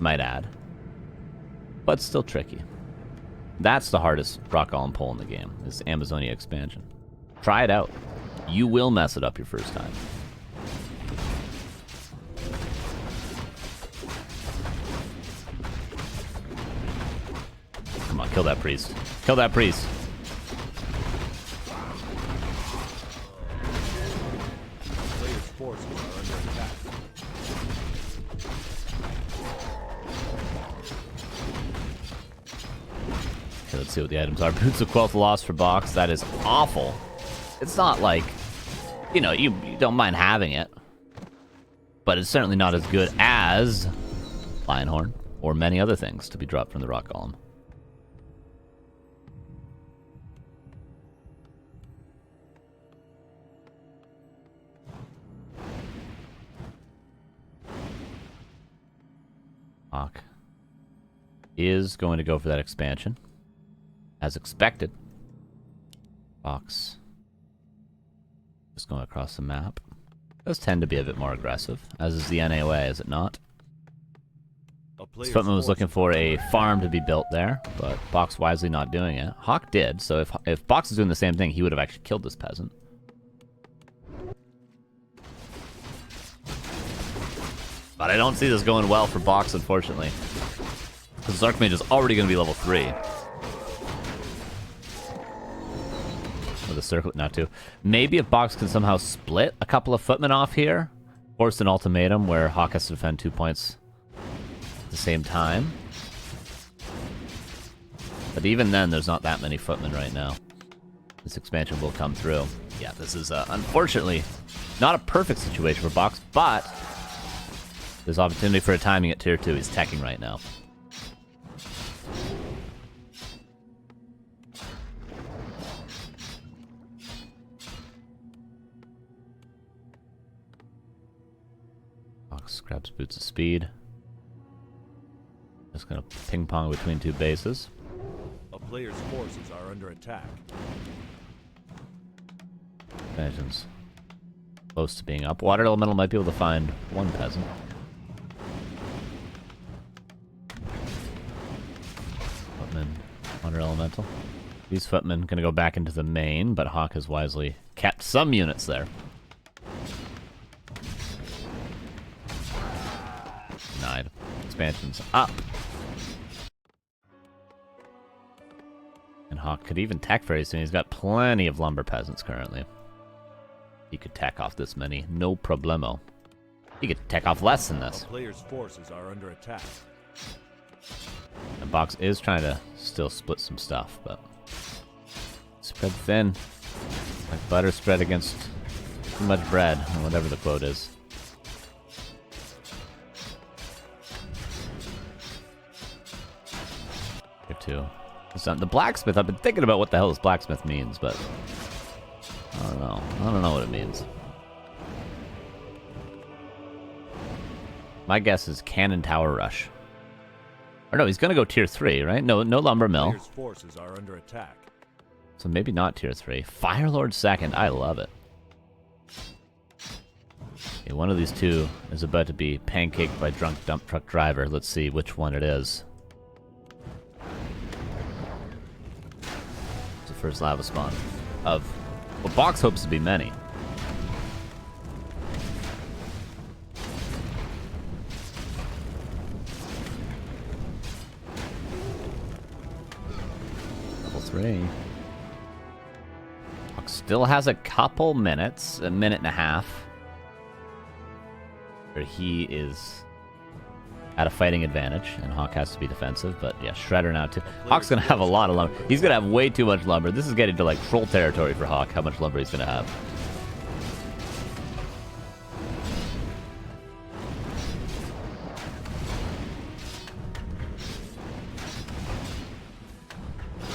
might add. But still tricky. That's the hardest rock golem pull in the game, is Amazonia expansion. Try it out. You will mess it up your first time. Come on, kill that priest. Kill that priest. Players' forces are under attack. Okay, let's see what the items are. Boots of Quel'th lost for box. That is awful. It's not like, you know, you don't mind having it. But it's certainly not as good as Lionhorn or many other things to be dropped from the rock golem. HawK is going to go for that expansion, as expected. Box just going across the map. Those tend to be a bit more aggressive, as is the NAOA, is it not? Footman was looking for a farm to be built there, but Box wisely not doing it. HawK did, so if Box is doing the same thing, he would have actually killed this peasant. But I don't see this going well for Box, unfortunately. Because Archmage is already going to be level 3. With a circlet, not to. Maybe if Box can somehow split a couple of footmen off here, force an ultimatum where HawK has to defend 2 points at the same time. But even then, there's not that many footmen right now. This expansion will come through. Yeah, this is unfortunately not a perfect situation for Box, but there's opportunity for a timing at tier 2. He's teching right now. Box grabs Boots of Speed. Just gonna ping pong between 2 bases. A player's forces are under attack. Expansion's close to being up. Water Elemental might be able to find 1 peasant. Footman, Water Elemental. These footmen gonna go back into the main, but HawK has wisely kept some units there. Denied. Expansion's up. And HawK could even tech very soon. He's got plenty of lumber peasants currently. He could tech off this many, no problemo. He could tech off less than this. A player's forces are under attack. And Box is trying to still split some stuff, but spread thin, like butter spread against too much bread, or whatever the quote is. Here too. The blacksmith. I've been thinking about what the hell this blacksmith means, but I don't know. I don't know what it means. My guess is Cannon Tower Rush. Or no, he's gonna go tier 3, right? No lumber mill. Player's forces are under attack. So maybe not tier 3. Firelord 2nd. I love it. Okay, one of these two is about to be pancaked by drunk dump truck driver. Let's see which one it is. It's the first lava spawn of what Box hopes to be many. Level 3. Box still has a couple minutes, a minute and a half, where he is at a fighting advantage, and HawK has to be defensive, but yeah, Shredder now too. HawK's gonna have a lot of lumber. He's gonna have way too much lumber. This is getting to like troll territory for HawK, how much lumber he's gonna have.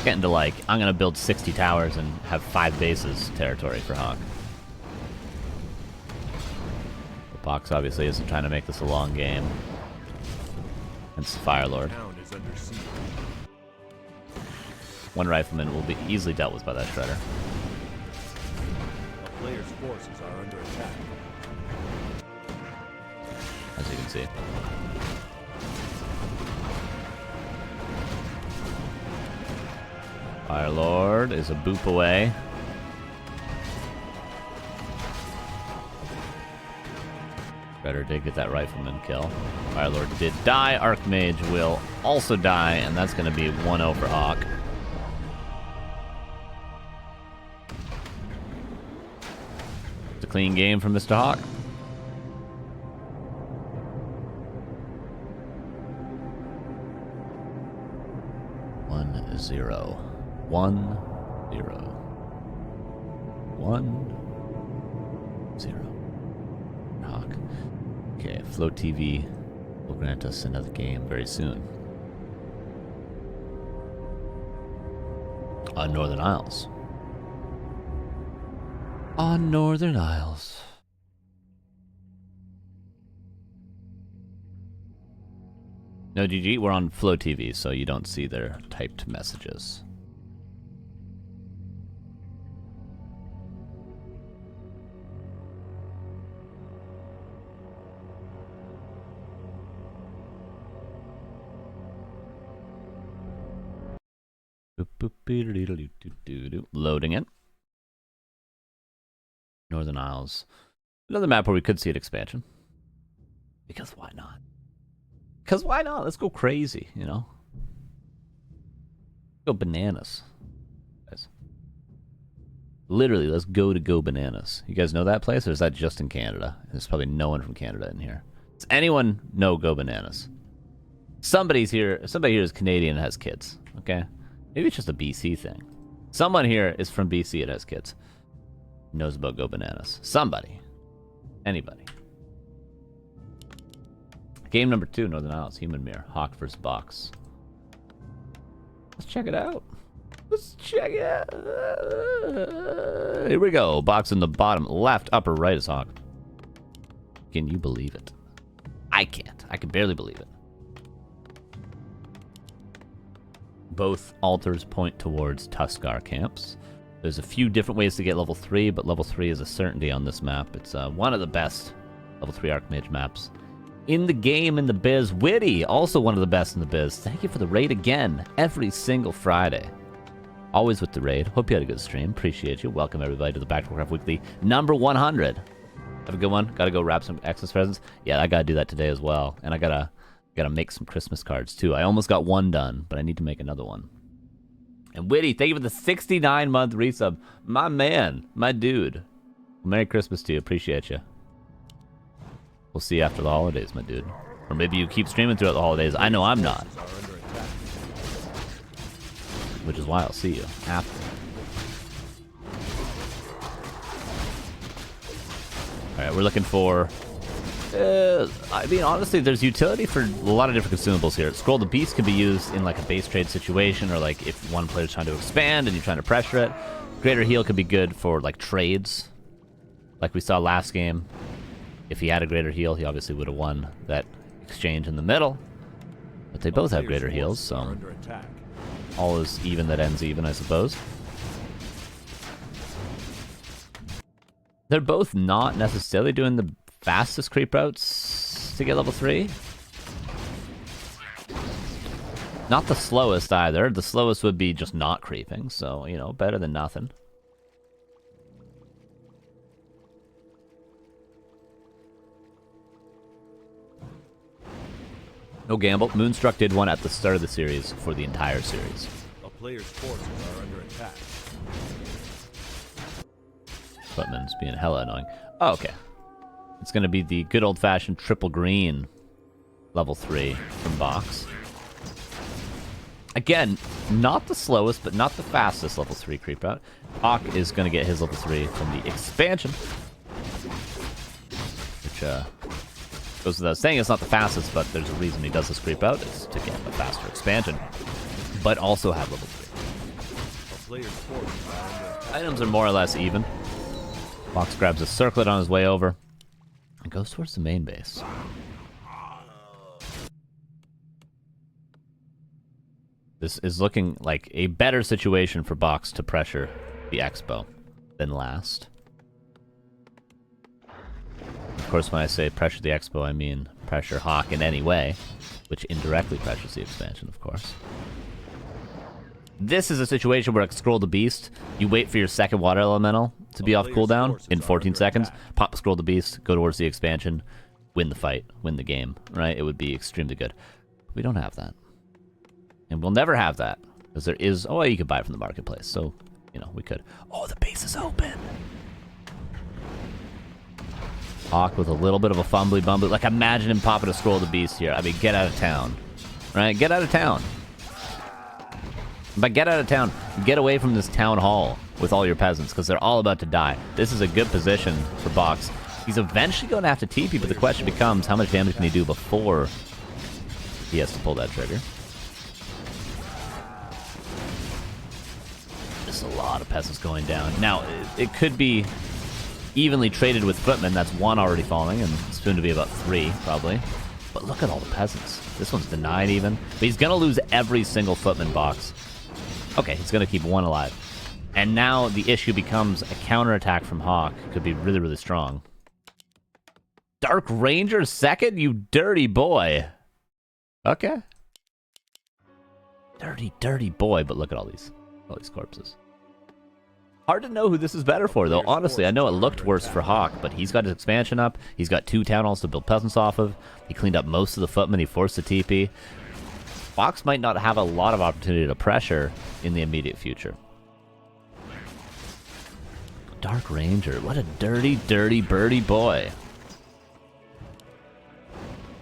Getting to like, I'm gonna build 60 towers and have 5 bases territory for HawK. The Box obviously isn't trying to make this a long game. Hence the Firelord. One rifleman will be easily dealt with by that Shredder. A player's forces are under attack. As you can see. Fire Lord is a boop away. Better did get that rifleman kill. Fire Lord did die. Archmage will also die, and that's going to be 1-0 for HawK. It's a clean game from Mr. HawK. Zero. 1-0. 1-0. HawK. Okay, Float TV will grant us another game very soon. On Northern Isles. On Northern Isles. No, GG, we're on Flow TV, so you don't see their typed messages. Loading it. Northern Isles. Another map where we could see an expansion. Because why not? Because why not? Let's go crazy, you know? Go bananas. Guys. Literally, let's go bananas. You guys know that place, or is that just in Canada? There's probably no one from Canada in here. Does anyone know go bananas? Somebody here is Canadian and has kids, okay? Maybe it's just a BC thing. Someone here is from BC and has kids. Knows about go bananas. Somebody. Anybody. Game number 2, Northern Isles, Human Mirror, HawK versus Box. Let's check it out. Let's check it out. Here we go. Box in the bottom left, upper right is HawK. Can you believe it? I can't. I can barely believe it. Both altars point towards Tuskar camps. There's a few different ways to get level 3, but level 3 is a certainty on this map. It's one of the best level 3 Archmage maps in the game, in the biz. Witty, also one of the best in the biz. Thank you for the raid again, every single Friday. Always with the raid. Hope you had a good stream. Appreciate you. Welcome everybody to the Back to Warcraft Weekly number 100. Have a good one. Gotta go wrap some Xmas presents. Yeah, I gotta do that today as well. And I gotta make some Christmas cards too. I almost got one done, but I need to make another one. And Witty, thank you for the 69-month resub. My man, my dude. Merry Christmas to you. Appreciate you. We'll see you after the holidays, my dude. Or maybe you keep streaming throughout the holidays. I know I'm not. Which is why I'll see you after. Alright, we're looking for... I mean, honestly, there's utility for a lot of different consumables here. Scroll the Beast can be used in like a base trade situation, or like if one player's trying to expand and you're trying to pressure it. Greater Heal could be good for like trades. Like we saw last game. If he had a Greater Heal, he obviously would have won that exchange in the middle. But they both have Greater Heals, so all is even that ends even, I suppose. They're both not necessarily doing the fastest creep routes to get level 3. Not the slowest either. The slowest would be just not creeping, so, you know, better than nothing. No gamble. Moonstruck did one at the start of the series for the entire series. A player's forces are under attack. Footman's being hella annoying. Oh, okay. It's going to be the good old-fashioned triple green level 3 from Box. Again, not the slowest, but not the fastest level 3 creep out. HawK is going to get his level 3 from the expansion. Which, goes without saying, it's not the fastest, but there's a reason he does this creep out. It's to get a faster expansion, but also have level 3. Items are more or less even. Box grabs a circlet on his way over and goes towards the main base. This is looking like a better situation for Box to pressure the Expo than last. Of course, when I say pressure the Expo, I mean pressure HawK in any way, which indirectly pressures the expansion, of course. This is a situation where, like, Scroll the Beast, you wait for your second Water Elemental to be off cooldown in 14 seconds, pop Scroll the Beast, go towards the expansion, win the fight, win the game, right? It would be extremely good. We don't have that. And we'll never have that. Because there is... Oh, you could buy it from the marketplace. So, you know, we could. Oh, the base is open. HawK with a little bit of a fumbly bumbly. Like, imagine him popping a Scroll of the Beast here. I mean, get out of town. Right? Get out of town. But get out of town. Get away from this town hall with all your peasants, because they're all about to die. This is a good position for Box. He's eventually going to have to TP, but the question becomes, how much damage can he do before he has to pull that trigger? There's a lot of peasants going down. Now, it could be evenly traded with footmen. That's one already falling, and soon to be about 3, probably. But look at all the peasants. This one's denied even. But he's going to lose every single footman Box. Okay, he's going to keep 1 alive. And now the issue becomes a counterattack from HawK. Could be really, really strong. Dark Ranger second? You dirty boy. Okay. Dirty, dirty boy. But look at all these corpses. Hard to know who this is better for, though. Honestly, I know it looked worse for HawK, but he's got his expansion up. He's got 2 town halls to build peasants off of. He cleaned up most of the footmen. He forced the TP. Box might not have a lot of opportunity to pressure in the immediate future. Dark Ranger. What a dirty, dirty birdie boy.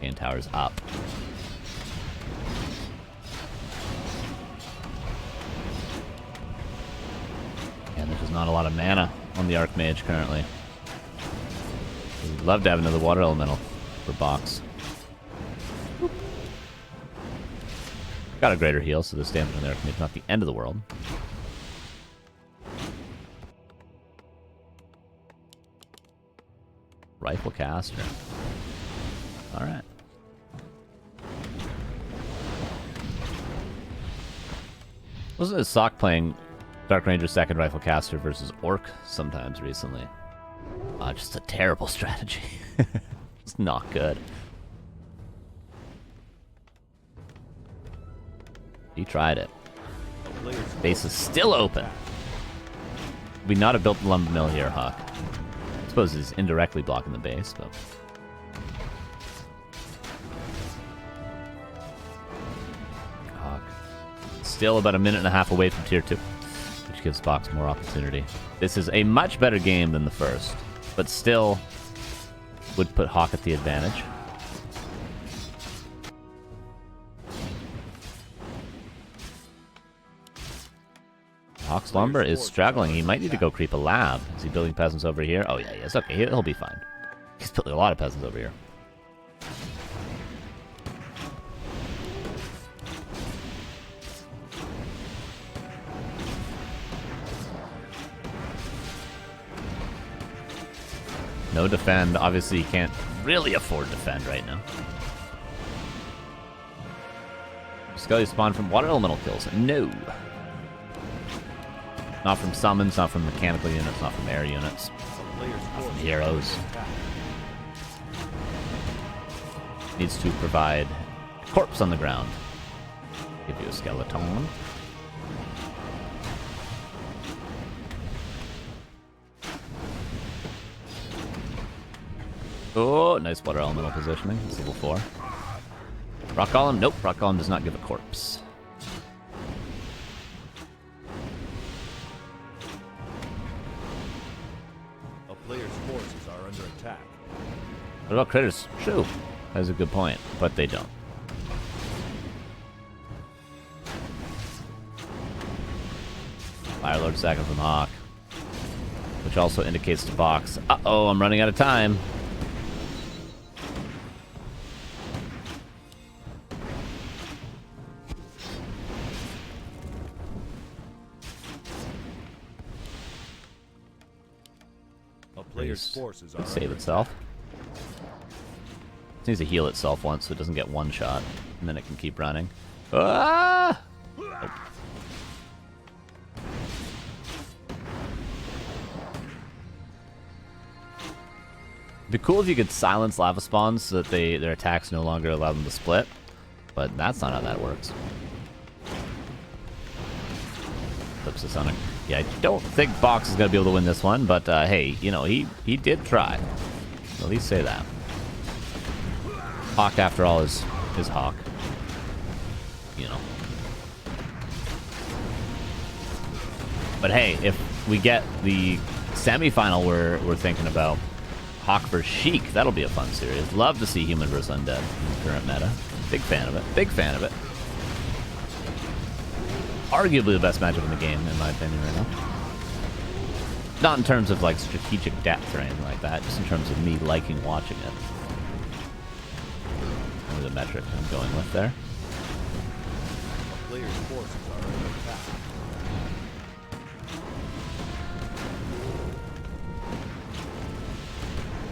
And tower's up. And there's just not a lot of mana on the Archmage currently. We'd love to have another Water Elemental for Box. Boop. Got a greater heal, so this damage on the Archmage is not the end of the world. Rifle caster. Alright. Wasn't it Sock playing Dark Ranger second Rifle caster versus Orc sometimes recently? Just a terrible strategy. It's not good. He tried it. Base is still open. We not have built the lumber mill here, HawK. I suppose he's indirectly blocking the base, but... HawK. Still about a minute and a half away from tier 2, which gives Box more opportunity. This is a much better game than the first, but still would put HawK at the advantage. HawK's lumber is struggling. He might need to go creep a lab. Is he building peasants over here? Oh yeah, he is. Okay, he'll be fine. He's building a lot of peasants over here. No defend. Obviously, he can't really afford defend right now. Scully spawned from water elemental kills. No. Not from summons, not from mechanical units, not from air units. Not from heroes. Needs to provide a corpse on the ground. Give you a skeleton. Oh, nice water elemental positioning. It's level 4. Rock Golem? Nope, Rock Golem does not give a corpse. A player's forces are under attack. What about critters? True. That's a good point, but they don't. Firelord second from HawK. Which also indicates to Box, uh-oh, I'm running out of time. Player's forces are save itself. It needs to heal itself once so it doesn't get one shot, and then it can keep running. Ah! Oh. It'd be cool if you could silence lava spawns so that their attacks no longer allow them to split, but that's not how that works. Clips the Sonic. Yeah, I don't think Box is going to be able to win this one, but hey, you know, he did try. At least say that. HawK, after all, is HawK. You know. But hey, if we get the semifinal we're thinking about, HawK vs. Sheik, that'll be a fun series. Love to see Human vs. Undead in the current meta. Big fan of it. Big fan of it. Arguably the best matchup in the game, in my opinion, right now. Not in terms of like strategic depth or anything like that, just in terms of me liking watching it. Only the metric I'm going with there. A player's forces are under attack.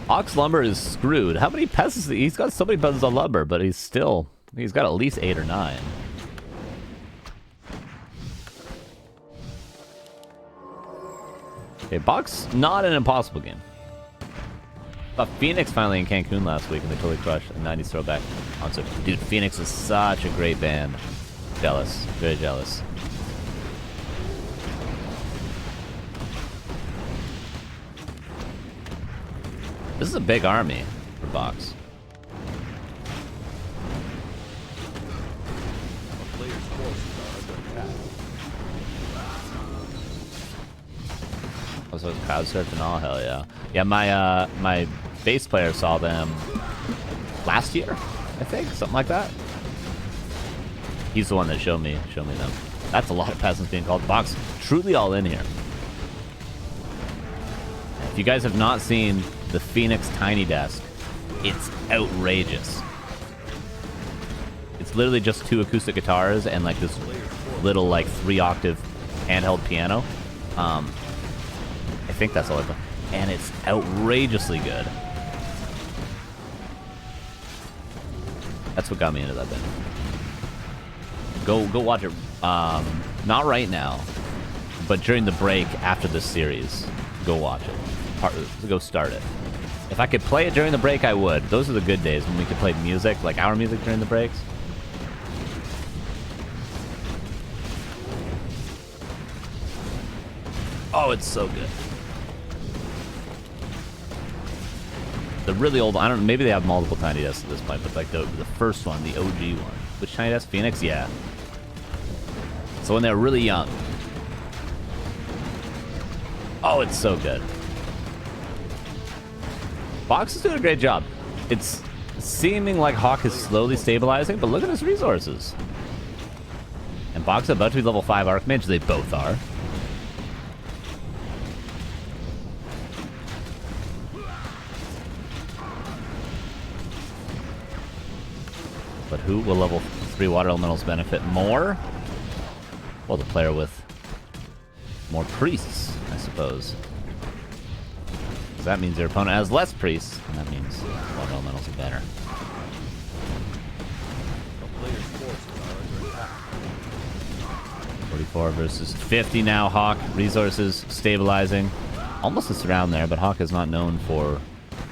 HawK's lumber is screwed. How many peasants? He's got so many peasants on lumber, but he's got at least 8 or 9. Okay, Box, not an impossible game. But Phoenix finally in Cancun last week, and they totally crushed a 90s throwback concert. Dude, Phoenix is such a great band. Jealous. Very jealous. This is a big army for Box. A player's forces are under attack. Also, crowd surfing, all hell yeah. Yeah, my bass player saw them last year, I think, something like that. He's the one that showed me them. That's a lot of peasants being called. Box truly all in here. If you guys have not seen the Phoenix Tiny Desk, it's outrageous. It's literally just 2 acoustic guitars and like this little like 3-octave handheld piano. I think that's all I've done. And it's outrageously good. That's what got me into that band. Go watch it. Not right now, but during the break after this series, go watch it. Go start it. If I could play it during the break, I would. Those are the good days when we could play music, like our music during the breaks. Oh, it's so good. The really old, I don't know, maybe they have multiple Tiny Desks at this point, but like the first one, the OG one. Which Tiny Desk? Phoenix? Yeah. So when they were really young. Oh, it's so good. Box is doing a great job. It's seeming like HawK is slowly stabilizing, but look at his resources. And Box is about to be level 5 Archmage. They both are. But who will level 3 water elementals benefit more? Well, the player with more priests, I suppose. Because that means your opponent has less priests, and that means water elementals are better. A player's forces are under attack. 44 versus 50 now. HawK, resources stabilizing. Almost a surround there, but HawK is not known for...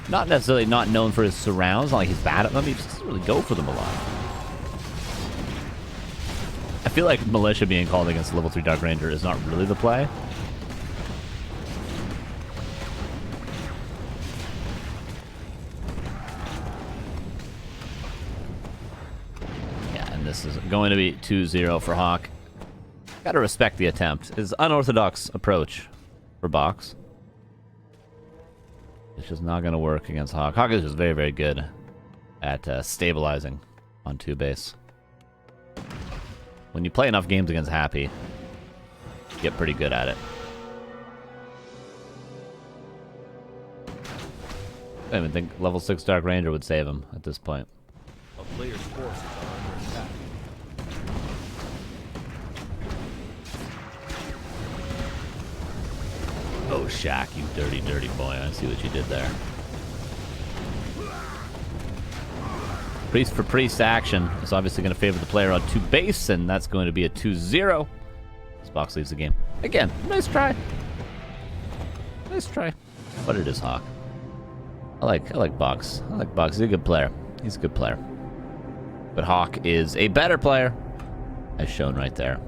Not necessarily not known for his surrounds, not like he's bad at them, he just doesn't really go for them a lot. I feel like Militia being called against level 3 Dark Ranger is not really the play. Yeah, and this is going to be 2-0 for HawK. Gotta respect the attempt. His unorthodox approach for Box. It's just not going to work against HawK. HawK is just very, very good at stabilizing on 2 base. When you play enough games against Happy, you get pretty good at it. I don't even think level 6 Dark Ranger would save him at this point. A player's forces are under attack. Oh, Shaq, you dirty, dirty boy. I see what you did there. Priest for priest action is obviously going to favor the player on 2 base, and that's going to be a 2-0. This Box leaves the game. Again, nice try. Nice try. But it is HawK. I like Box. I like Box. He's a good player. He's a good player. But HawK is a better player, as shown right there.